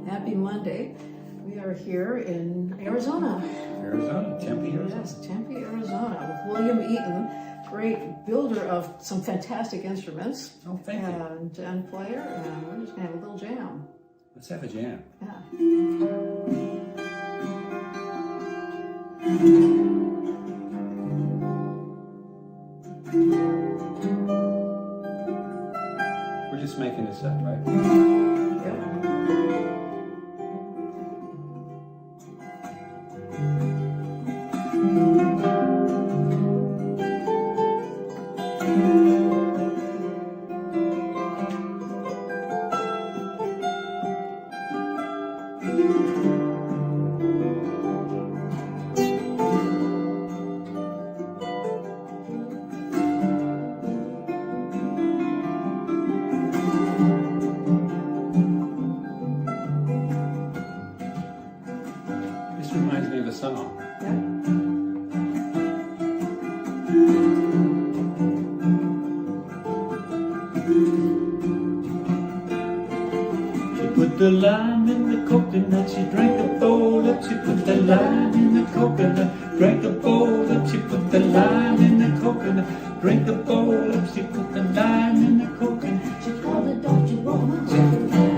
Happy Monday. We are here in Arizona. Tempe, Arizona. Yes, Tempe, Arizona, with William Eaton, great builder of some fantastic instruments. Oh, thank you. And player, and we're just going to have a little jam. Let's have a jam. Yeah. We're just making this up, right? Yep. This reminds me of a song. She put the lime in the coconut, she drank a bowl up. She put the lime in the coconut, drank a bowl up. She put the lime in the coconut, drank a bowl up. She put the lime in the coconut. She called the doctor, woke him up.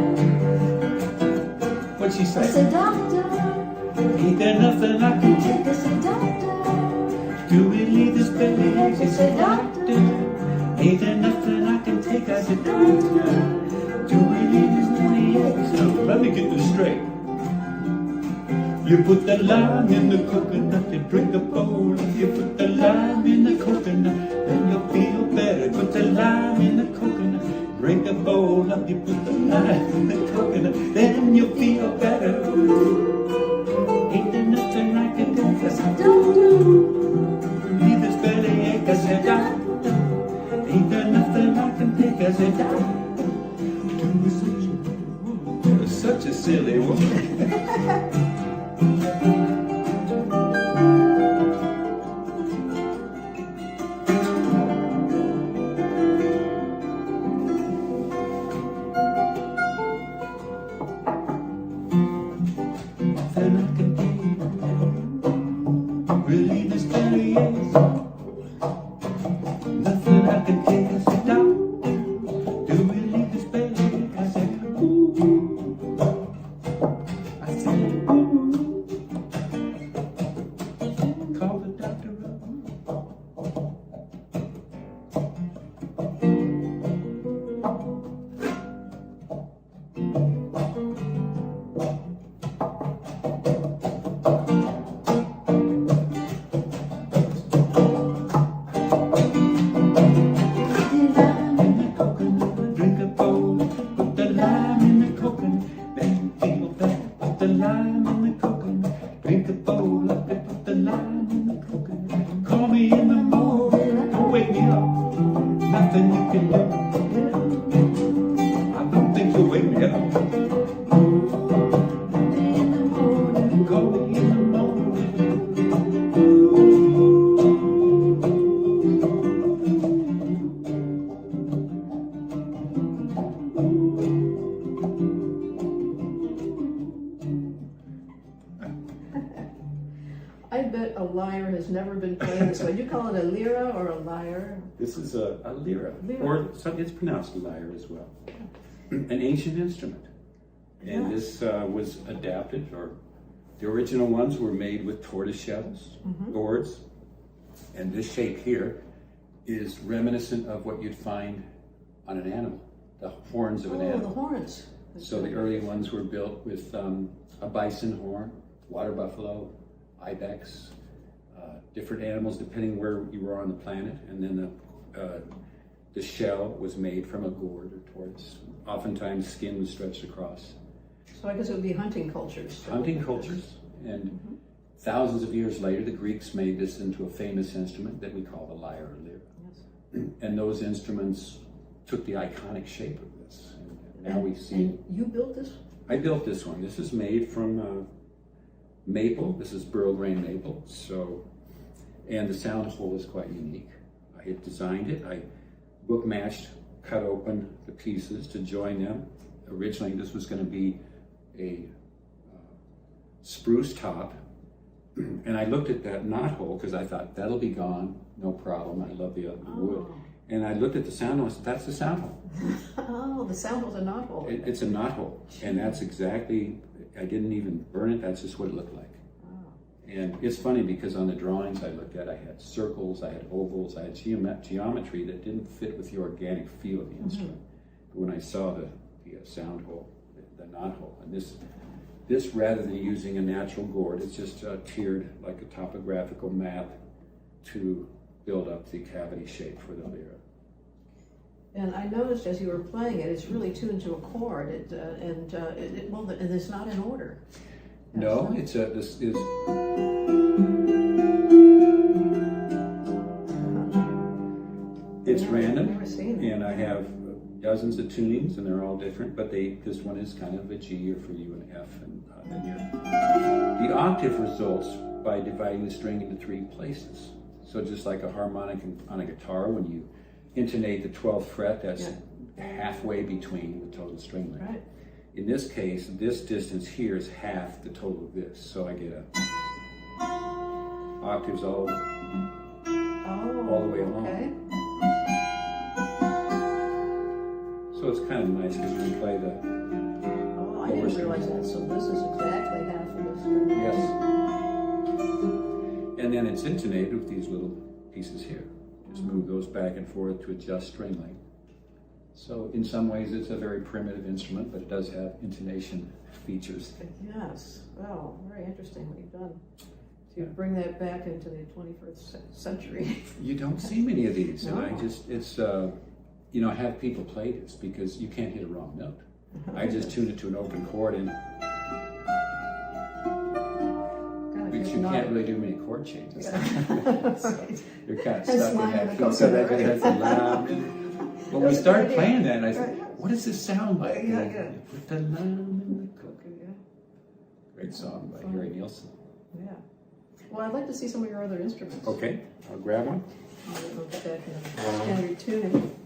What'd she I say? said, doctor, Ain't there nothing I can take us a doctor. to relieve this bellyache? She said, doctor, Ain't there nothing I can take? I said, doctor, to relieve this bellyache. So let me get this straight. You put the lime in the coconut, you drink a bowl. You put the lime in the coconut, then you'll feel better. Put the lime in the coconut, drink a bowl up. You put the lime in the coconut, then you'll feel better. Ain't there nothing I can do? I said, doctor, relieve this bellyache. I said, doctor, ain't there nothing I can take? I said, doctor, you're such a silly woman. Nothing I can do, relieve this bellyache. Nothing I can take, I said, doctor, to relieve this bellyache. I said, ooh. I said, ooh. Call the doctor up. Drink a bowl, put the lime in the coconut, then you feel better. Put the lime in the coconut, drink a bowl up and put the lime in the coconut. Call me in the morning, don't wake me up. Nothing you can do. I don't think you'll wake me up. Call me in the morning. I bet a lyre has never been played this way. You call it a lyra or a lyre? This is a lyra, Lyra. or it's pronounced lyre as well. An ancient instrument. And Yes. this was adapted, or the original ones were made with tortoise shells, gourds. And this shape here is reminiscent of what you'd find on an animal, the horns of an Oh, the animal. horns. So the early ones were built with a bison horn, water buffalo, ibex, different animals depending where you were on the planet. And then the shell was made from a gourd or tortoise. Oftentimes skin was stretched across. So I guess it would be hunting cultures. Hunting cultures. And thousands of years later, the Greeks made this into a famous instrument that we call the lyre or lyra. Yes. And those instruments took the iconic shape of this. And now we see. And you built this? I built this one. This is made from maple. This is burl grain maple. So, and the sound hole is quite unique. I had designed it. I book matched cut open the pieces to join them. Originally, this was going to be a spruce top, and I looked at that knot hole because I thought that'll be gone, no problem. I love the wood. And I looked at the sound hole and I said, that's the sound hole. Oh, the sound hole's a knot hole. It's a knot hole, and that's exactly, I didn't even burn it, that's just what it looked like. And it's funny because on the drawings I looked at, I had circles, I had ovals, I had geometry that didn't fit with the organic feel of the instrument. But when I saw the sound hole, the knot hole, and this rather than using a natural gourd, it's just tiered like a topographical map to build up the cavity shape for the lyra. And I noticed as you were playing it, it's really tuned to a chord, and it's not in order. No, this is. It's random, and I have dozens of tunings, and they're all different. But this one is kind of a G, or for you an F, and then the octave results by dividing the string into 3 places. So just like a harmonic on a guitar, when you intonate the 12th fret, that's halfway between the total string length. Right. In this case, this distance here is half the total of this, so I get octaves all the way along. Okay. So it's kind of nice because we play the Oh, I didn't realize that. So this is exactly half of the string. Yes. And then it's intonated with these little pieces here. Just move those back and forth to adjust string length. So in some ways it's a very primitive instrument, but it does have intonation features. Yes. Wow, very interesting what you've done to bring that back into the 21st century. You don't see many of these, No. and I have people play this because you can't hit a wrong note. I just tune it to an open chord, and but you can't really do many chord changes. Right. You're kind of And stuck in slime that the key, so coconut, that's right? loud. When we started playing that, I said, what does this sound like? Yeah, And yeah. you put the lime in the coconut. Yeah. Great song by Harry Nilsson. Yeah. Well, I'd like to see some of your other instruments. Okay, I'll grab one. We'll get back in standard tuning.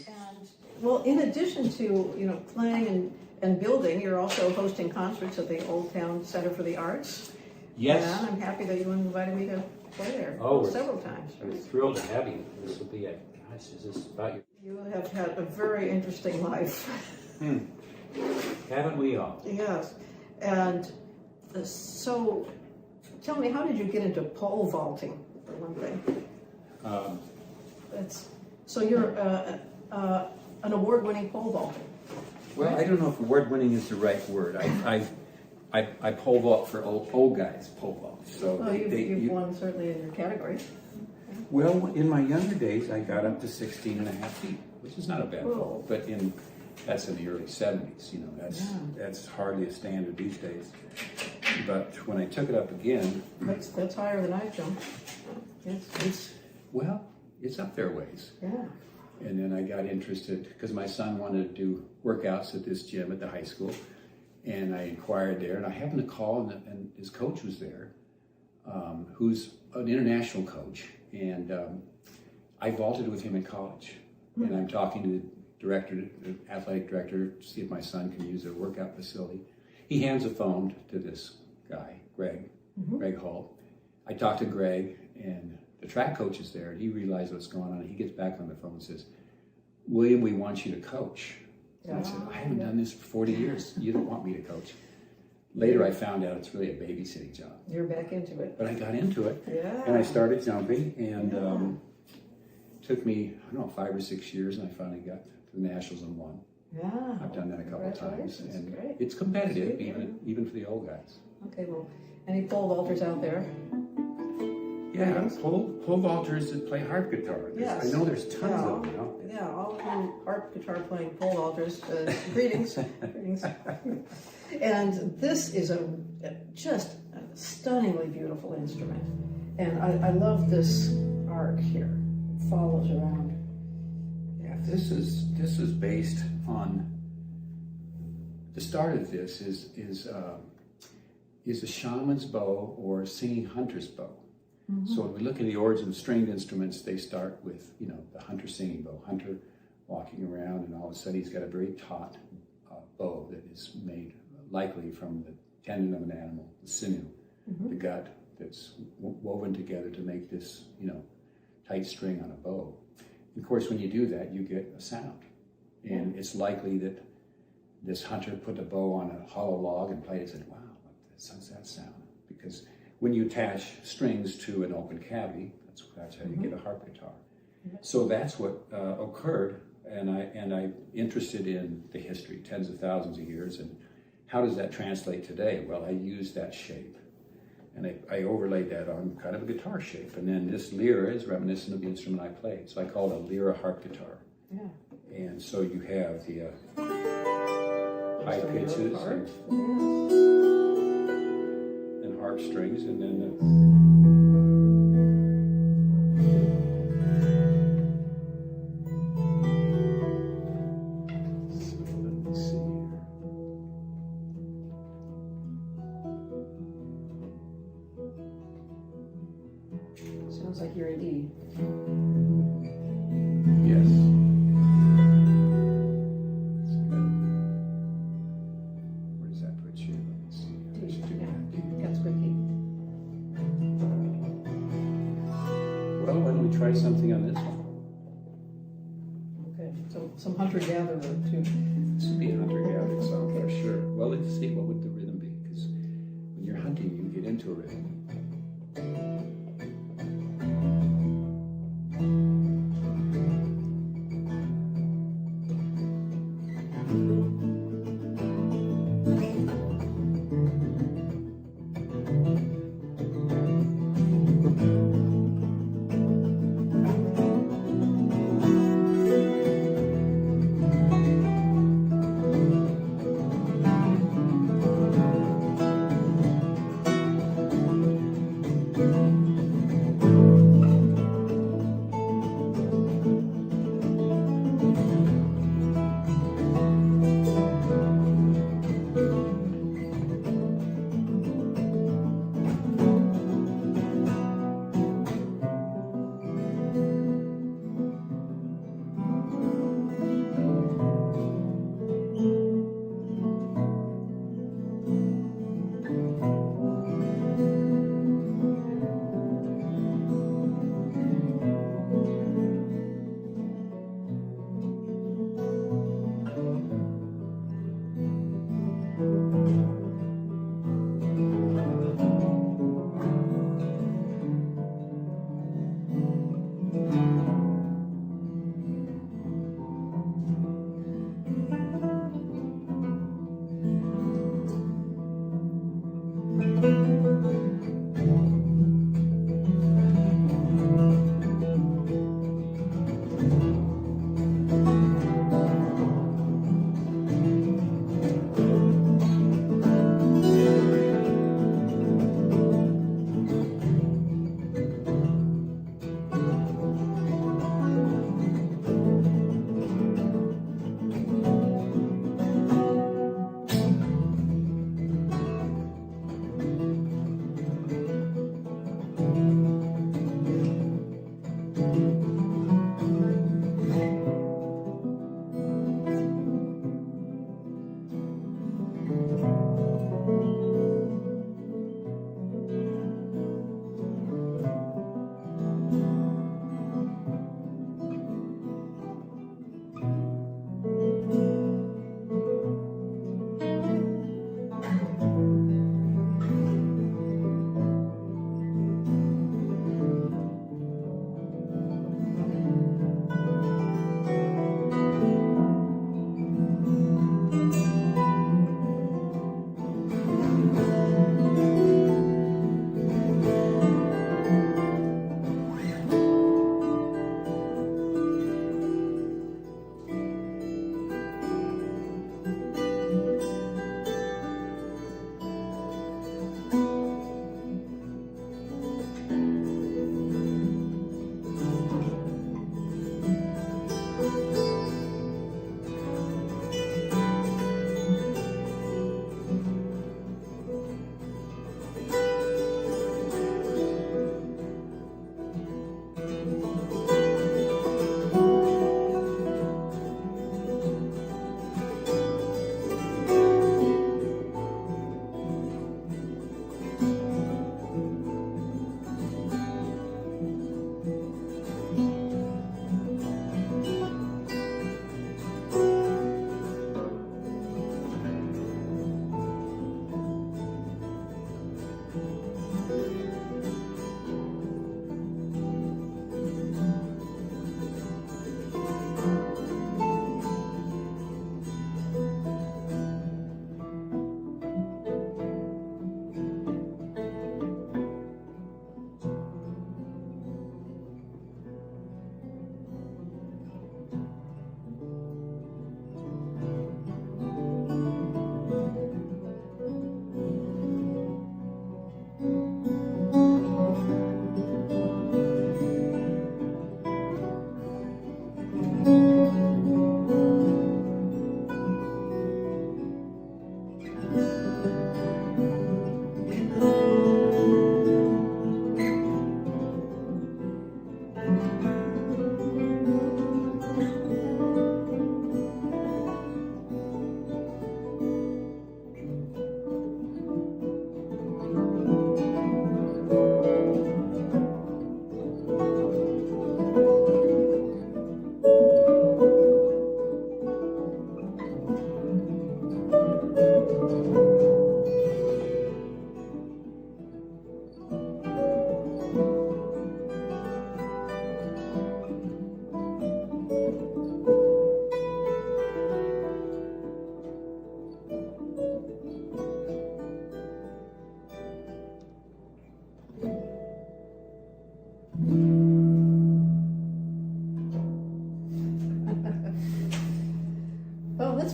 And well, in addition to playing and building, you're also hosting concerts at the Old Town Center for the Arts. Yes. And I'm happy that you invited me to play there several times. I'm thrilled to have you. This will be is this about you? You have had a very interesting life. Haven't we all? Yes. And so, tell me, how did you get into pole vaulting, for one thing? So you're an award-winning pole vaulter. Well, I don't know if award-winning is the right word. I pole vault for old guys pole vault. So Well, you've won certainly in your category. Well, in my younger days, I got up to 16 and a half feet, which is not a bad vault, but that's in the early 70s. That's hardly a standard these days. But when I took it up again, That's higher than I jumped. It's up there ways. Yeah. And then I got interested because my son wanted to do workouts at this gym at the high school, and I inquired there, and I happened to call, and his coach was there, who's an international coach, and I vaulted with him in college. And I'm talking to the athletic director, to see if my son can use their workout facility. He hands a phone to this guy, Greg Hall. I talked to Greg, and the track coach is there, and he realized what's going on. He gets back on the phone and says, William, we want you to coach. And I said, I haven't done this for 40 years. You don't want me to coach. Later, I found out it's really a babysitting job. You're back into it. But I got into it, Yeah. and I started jumping, and took me, 5 or 6 years, and I finally got to the Nationals and won. Yeah. I've done that a couple of times, and Great. it's competitive, even for the old guys. Okay, well, any pole vaulters out there? Yeah, pole vaulters that play harp guitar. Yes. I know there's tons of them now. Yeah, all of you harp guitar playing pole vaulters, greetings. Greetings. And this is just a stunningly beautiful instrument. And I love this arc here. It follows around. Yeah, this is based on the start of this is a shaman's bow or singing hunter's bow. So when we look at the origin of stringed instruments, they start with, you know, the hunter singing bow. Hunter walking around, and all of a sudden he's got a very taut bow that is made likely from the tendon of an animal, the sinew, the gut that's woven together to make this, you know, tight string on a bow. And of course, when you do that, you get a sound. And it's likely that this hunter put a bow on a hollow log and played it and said, wow, how's that sound? Because when you attach strings to an open cavity, that's how you get a harp guitar. So that's what occurred, and I'm interested in the history, tens of thousands of years, and how does that translate today? Well, I used that shape, and I overlaid that on kind of a guitar shape, and then this lyra is reminiscent of the instrument I played, so I call it a lyra harp guitar. Yeah. And so you have the high pitches and harp strings, and then the sounds like you're in E. yes. Where does that put you? Let me see. That's good key. Well, why don't we try something on this one? Okay, so some hunter-gatherer too. This would be a hunter-gathering song for sure. Well, let's see, what would the rhythm be? Because when you're hunting, you get into a rhythm.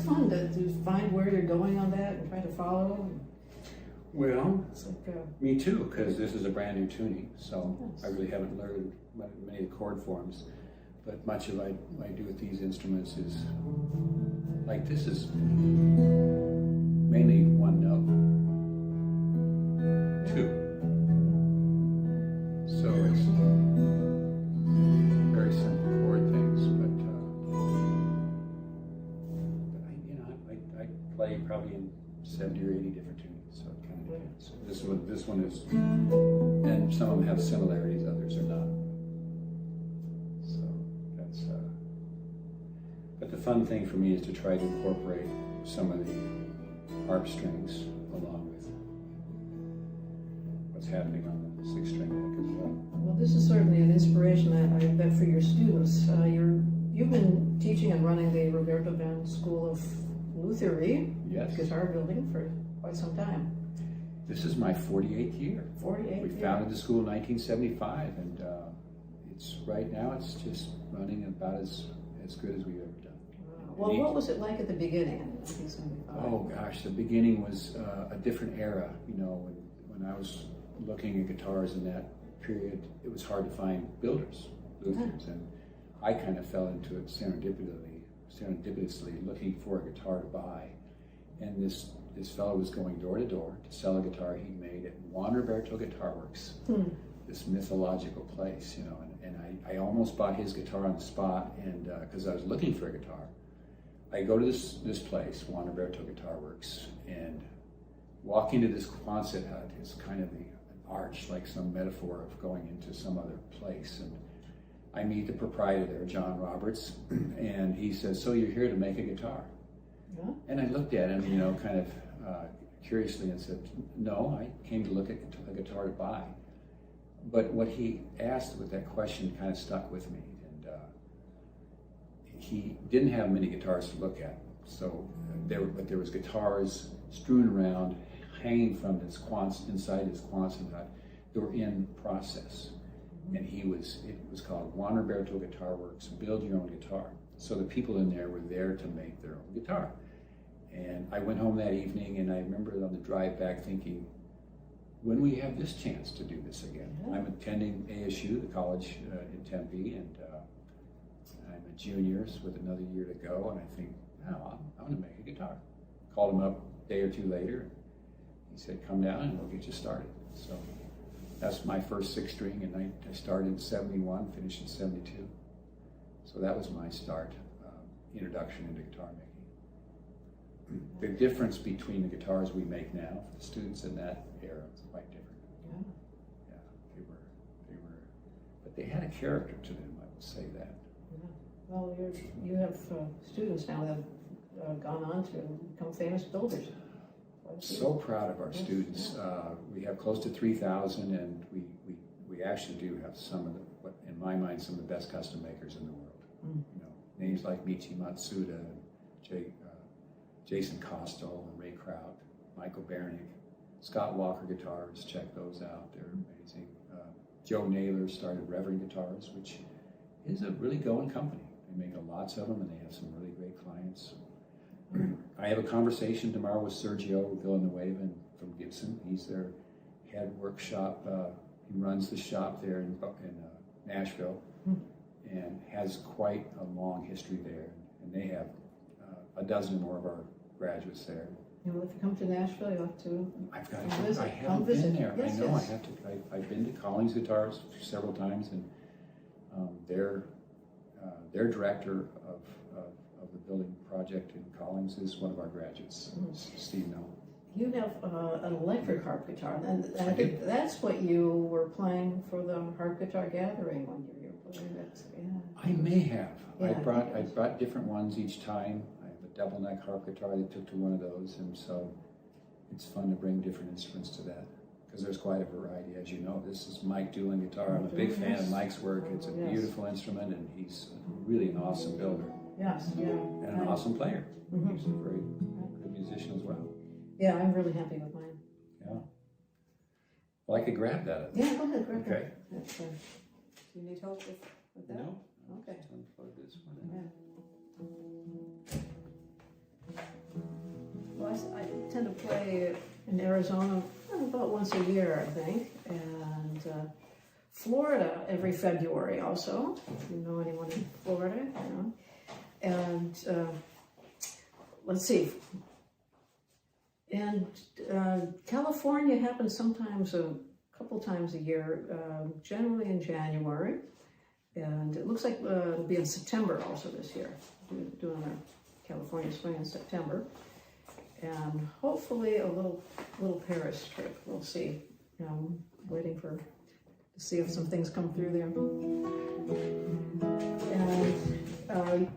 fun to find where you're going on that and try to follow. Well, It's like, me too, because this is a brand new tuning, so Yes. I really haven't learned many of the chord forms. But much of what I do with these instruments is, like this is mainly one note, two. So it's very simple chord things, but I play probably in 70 or 80 different tunings, so it kind of depends. This one is, and some of them have similarities, others are not. So that's, but the fun thing for me is to try to incorporate some of the harp strings along with what's happening on the 6-string neck as well. well, this is certainly an inspiration that I bet for your students. You've been teaching and running the Roberto Band School of Lutherie Yes. guitar building for quite some time. This is my 48th year. 48. We founded the school in 1975, and it's right now it's just running about as good as we've ever done. Wow. Well, what was it like at the beginning in 1975? Oh gosh, the beginning was a different era. You know, when I was looking at guitars in that period, it was hard to find builders, Lutherans, and I kind of fell into it serendipitously looking for a guitar to buy. And this fellow was going door to door to sell a guitar he made at Juan Roberto Guitar Works, this mythological place, you know. And I almost bought his guitar on the spot, and because I was looking for a guitar. I go to this place, Juan Roberto Guitar Works, and walk into this Quonset hut. It's kind of an arch, like some metaphor of going into some other place. And I meet the proprietor there, John Roberts, and he says, "So you're here to make a guitar?" Yeah. And I looked at him, you know, kind of curiously, and said, "No, I came to look at a guitar to buy." But what he asked with that question kind of stuck with me, and he didn't have many guitars to look at. So there was guitars strewn around, hanging from this inside this Quonset hut. They were in process, and it was called Juan Roberto Guitar Works, Build Your Own Guitar. So the people in there were there to make their own guitar. And I went home that evening, and I remember on the drive back thinking, when we have this chance to do this again? Yeah. I'm attending ASU, the college in Tempe, and I'm a junior with another year to go, and I think, wow, I'm going to make a guitar. Called him up a day or two later. He said, "Come down and we'll get you started." So that's my first 6-string, and I started in 71, finished in 72. So that was my start, introduction into guitar making. The difference between the guitars we make now for the students in that era is quite different. Yeah, they were, but they had a character to them, I would say that. Yeah. Well, you have students now that have gone on to become famous builders. So proud of our students. We have close to 3,000, and we actually do have some of the, what in my mind, some of the best custom makers in the world. You know, names like Michi Matsuda, Jason Costal, and Ray Kraut, Michael Bernick, Scott Walker Guitars. Check those out; they're amazing. Joe Naylor started Reverend Guitars, which is a really going company. They make lots of them, and they have some really great clients. I have a conversation tomorrow with Sergio Villanueva from Gibson. He's their head workshop. He runs the shop there in Nashville, and has quite a long history there. And they have a dozen more of our graduates there. You know, if you come to Nashville, you have to. I've got come to. visit. I Come haven't visit. been there. Yes, I know. yes. I have to. I've been to Collings Guitars several times, and their director of the building project in Collings is one of our graduates, Steve Mel. You have an electric harp guitar, and I I think that's what you were playing for the harp guitar gathering one year. You were playing that. Yeah. I may have. Yeah, I brought different ones each time. I have a double neck harp guitar that took to one of those, and so it's fun to bring different instruments to that, because there's quite a variety, as you know. This is Mike Doolin guitar. I'm a big fan of Mike's work. It's a beautiful instrument, and he's really an awesome builder. Yes, yeah. And an awesome player. He's a very good musician as well. Yeah, I'm really happy with mine. Yeah. Well, I could grab that. Yeah, go ahead, grab Okay. that. Do you need help with that? No? Okay. Just unplug this one. Yeah. I tend to play in Arizona about once a year, I think, and Florida every February also, if you know anyone in Florida, you know. And let's see, and California happens sometimes a couple times a year, generally in January, and it looks like it'll be in September also this year, doing our California Swing in September, and hopefully a little Paris trip. We'll see. Waiting to see if some things come through there. And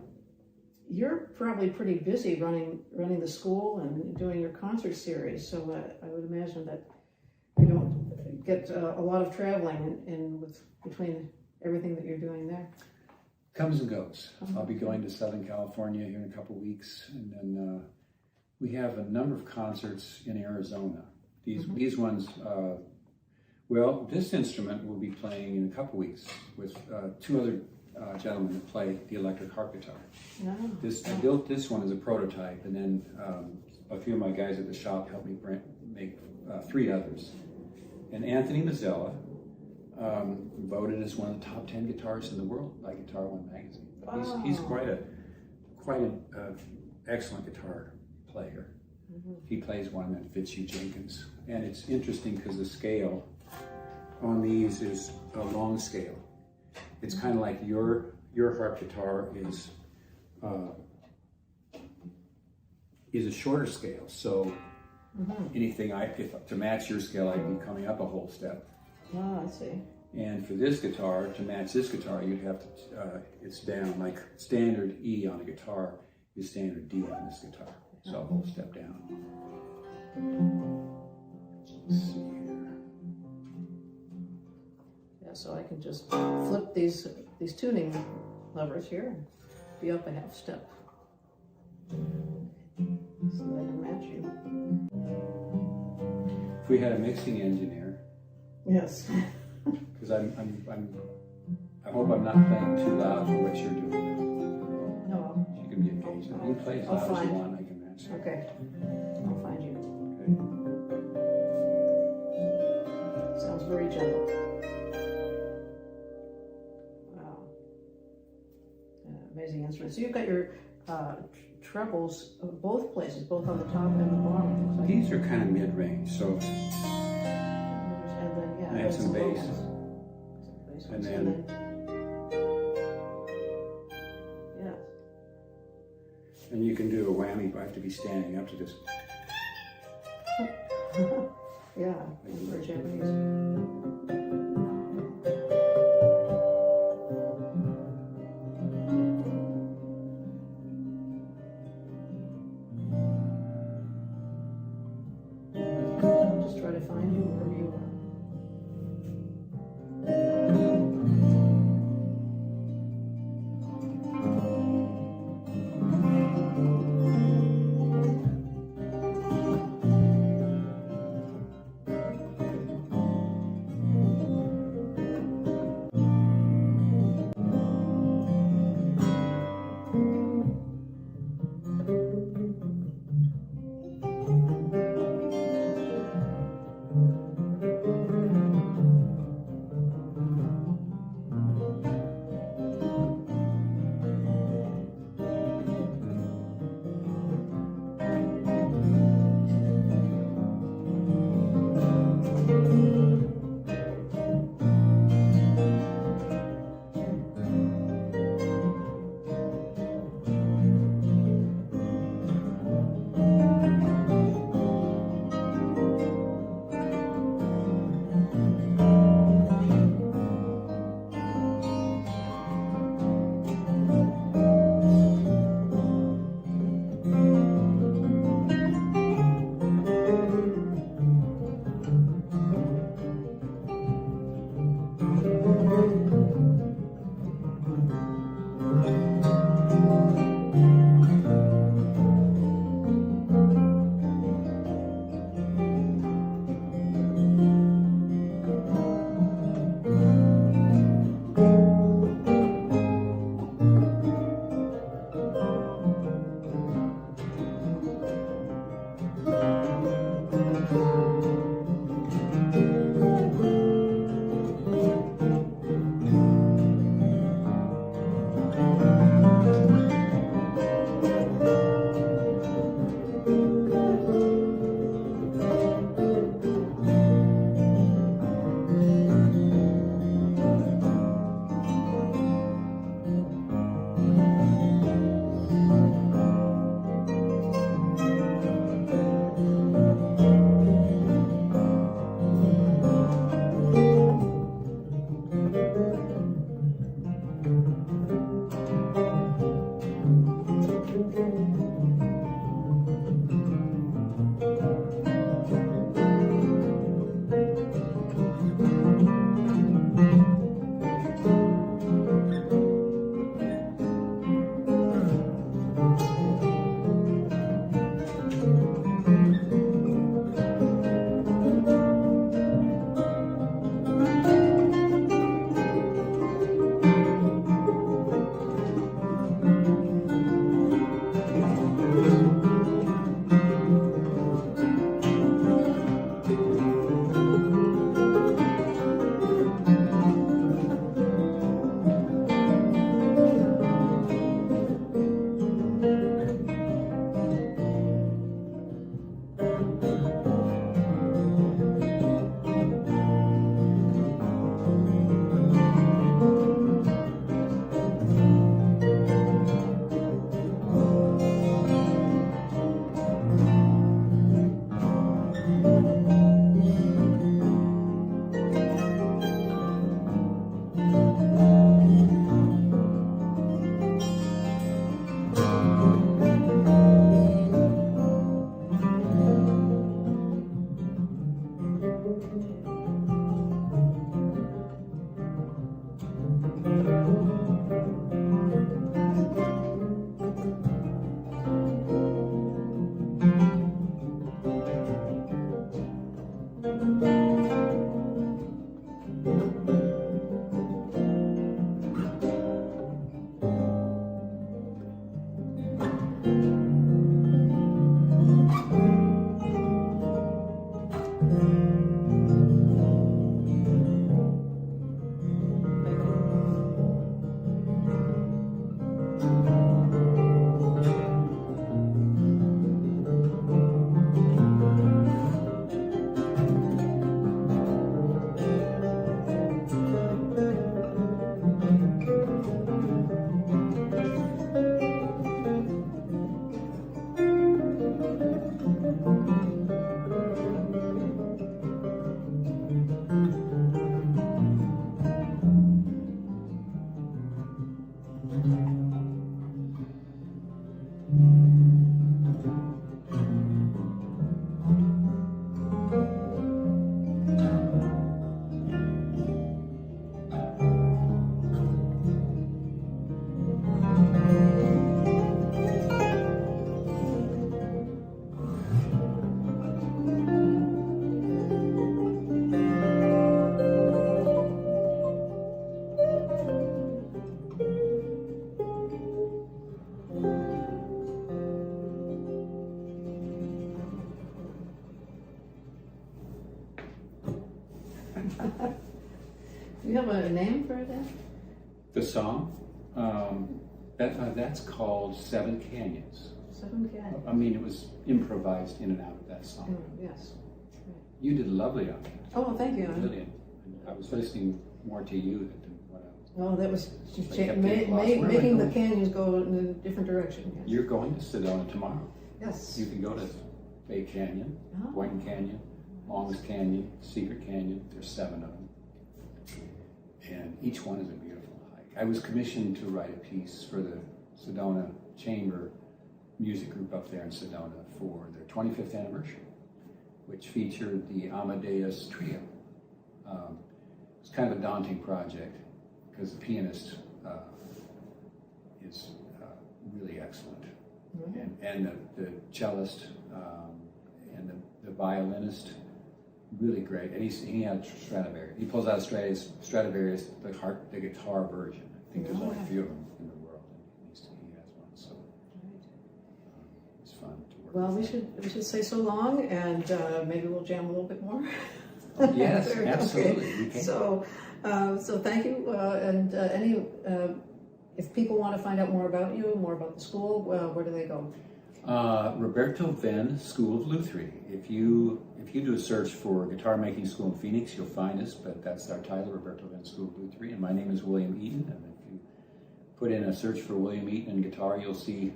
you're probably pretty busy running the school and doing your concert series, so I would imagine that you don't get a lot of traveling in between everything that you're doing there. Comes and goes. I'll be going to Southern California here in a couple of weeks, and then we have a number of concerts in Arizona. These ones, well, this instrument will be playing in a couple of weeks with two other gentlemen that play the electric harp guitar. I built this one as a prototype, and then a few of my guys at the shop helped me make three others. And Anthony Mazzella, voted as one of the top 10 guitarists in the world by Guitar One magazine. He's quite an excellent guitar player. He plays one that fits you, Jenkins. And it's interesting because the scale on these is a long scale. It's kind of like your harp guitar is a shorter scale. So anything if to match your scale, I'd be coming up a whole step. Oh, I see. And for this guitar, to match this guitar, you'd have to, it's down, like standard E on a guitar is standard D on this guitar. So a whole step down. Let's see here. Yeah, so I can just flip these tuning levers here and be up a half step. So that I can match you. If we had a mixing engineer. Yes. Because I hope I'm not playing too loud for what you're doing. No. You can be engaged. You can play as loud as you want, I can match. Okay. I'll find you. Okay. Sounds very gentle. Wow. Amazing instrument. So you've got your trebles both places, both on the top and the bottom. Like. These are kind of mid-range, so And then, yeah, I have some bass. And then yeah. And you can do a whammy, but I have to be standing up to this. Yeah, very Japanese. I'll just try to find you wherever you are. Do you have a name for that? The song, that's called Seven Canyons. Seven Canyons. I mean, it was improvised in and out of that song. Yes. Right. You did lovely on it. Oh, thank you. Brilliant. I was listening more to you than what I was. Oh, that was just I kept getting lost. Where am I making the going? canyons go in a different direction. Yes. You're going to Sedona tomorrow. Yes. You can go to Bay Canyon, Oh. Boynton Canyon, Longest Canyon, Secret Canyon. There's 7 of them. And each one is a beautiful hike. I was commissioned to write a piece for the Sedona Chamber music group up there in Sedona for their 25th anniversary, which featured the Amadeus Trio. It's kind of a daunting project because the pianist is really excellent. Mm-hmm. And the cellist and the violinist, really great. And he had a Stradivarius. He pulls out a Stradivarius, the guitar version. I think there's only a few of them in the world, and he has one. So it's fun to work. Well, with we should say so long, and maybe we'll jam a little bit more. Yes, Okay. absolutely. We can. So thank you. And if people want to find out more about you, more about the school, where do they go? Roberto Venn School of Lutherie. If you do a search for Guitar Making School in Phoenix, you'll find us, but that's our title, Roberto Venn School of Lutherie. And my name is William Eaton, and if you put in a search for William Eaton and guitar, you'll see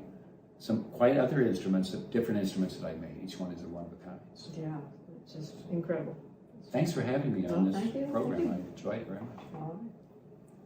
some quite other instruments, different instruments that I made. Each one is a one of a kind. So Yeah, it's just incredible. thanks for having me on Well, this thank you. program. Thank you. I enjoyed it very much. All right.